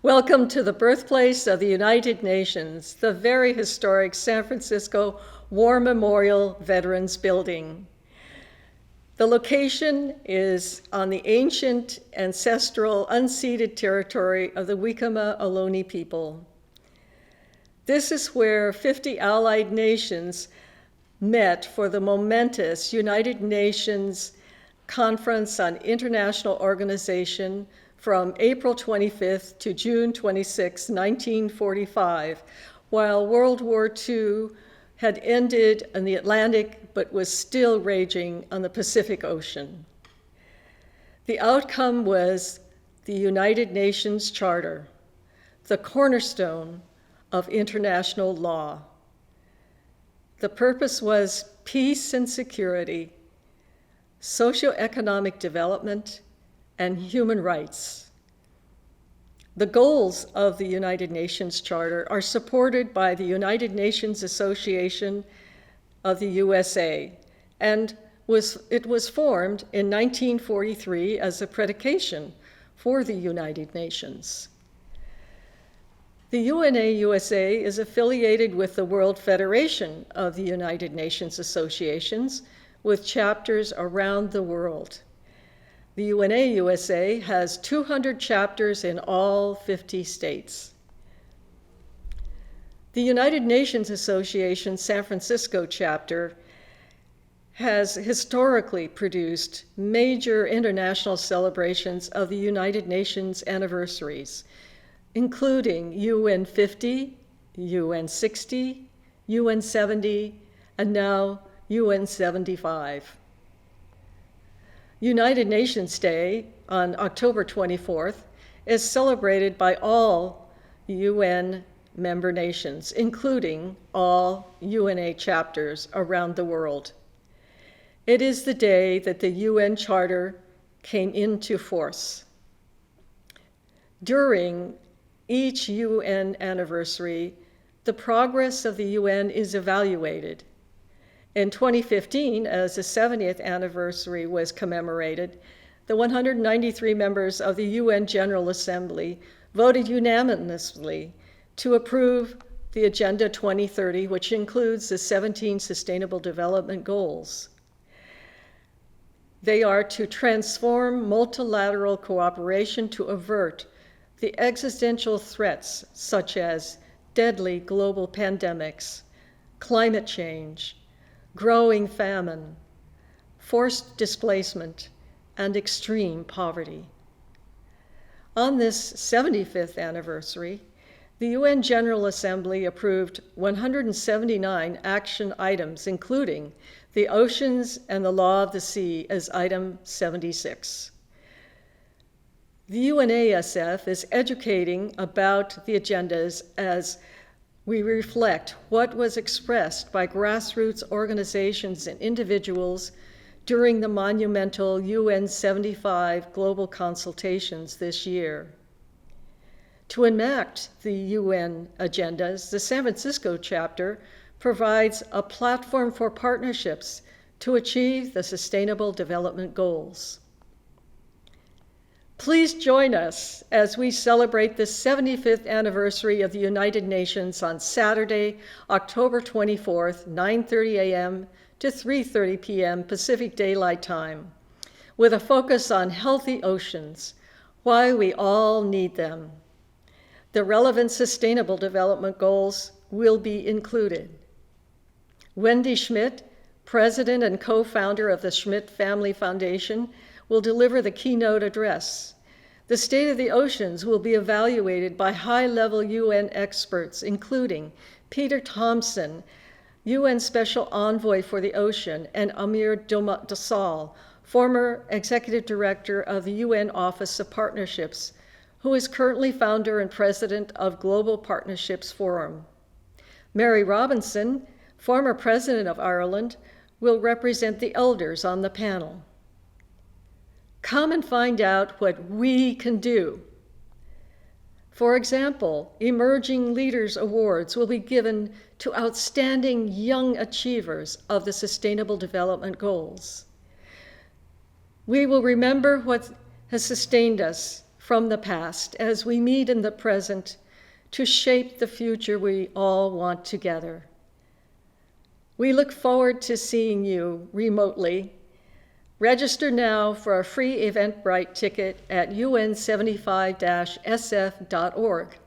Welcome to the birthplace of the United Nations, the very historic San Francisco War Memorial Veterans Building. The location is on the ancient, ancestral, unceded territory of the Wiikama Ohlone people. This is where 50 allied nations met for the momentous United Nations Conference on International Organization from April 25th to June 26, 1945, while World War II had ended in the Atlantic but was still raging on the Pacific Ocean. The outcome was the United Nations Charter, the cornerstone of international law. The purpose was peace and security, socioeconomic development, and human rights. The goals of the United Nations Charter are supported by the United Nations Association of the USA, and it was formed in 1943 as a predication for the United Nations. The UNA-USA is affiliated with the World Federation of the United Nations Associations, with chapters around the world. The UNA-USA has 200 chapters in all 50 states. The United Nations Association San Francisco chapter has historically produced major international celebrations of the United Nations anniversaries, including UN 50, UN 60, UN 70, and now UN 75. United Nations Day on October 24th is celebrated by all UN member nations, including all UNA chapters around the world. It is the day that the UN Charter came into force. During each UN anniversary, the progress of the UN is evaluated. In 2015, as the 70th anniversary was commemorated, the 193 members of the UN General Assembly voted unanimously to approve the Agenda 2030, which includes the 17 Sustainable Development Goals. They are to transform multilateral cooperation to avert the existential threats such as deadly global pandemics, climate change, growing famine, forced displacement, and extreme poverty. On this 75th anniversary, the UN General Assembly approved 179 action items, including the oceans and the law of the sea as item 76. The UNASF is educating about the agendas as we reflect what was expressed by grassroots organizations and individuals during the monumental UN 75 global consultations this year. To enact the UN agendas, the San Francisco chapter provides a platform for partnerships to achieve the Sustainable Development Goals. Please join us as we celebrate the 75th anniversary of the United Nations on Saturday, October 24th, 9:30 a.m. to 3:30 p.m. Pacific Daylight Time, with a focus on healthy oceans, why we all need them. The relevant Sustainable Development Goals will be included. Wendy Schmidt, president and co-founder of the Schmidt Family Foundation, will deliver the keynote address. The state of the oceans will be evaluated by high-level UN experts, including Peter Thompson, UN Special Envoy for the Ocean, and Amir Dasal, former executive director of the UN Office of Partnerships, who is currently founder and president of Global Partnerships Forum. Mary Robinson, former president of Ireland, will represent the elders on the panel. Come and find out what we can do. For example, Emerging Leaders Awards will be given to outstanding young achievers of the Sustainable Development Goals. We will remember what has sustained us from the past as we meet in the present to shape the future we all want together. We look forward to seeing you remotely. Register now for a free Eventbrite ticket at un75-sf.org.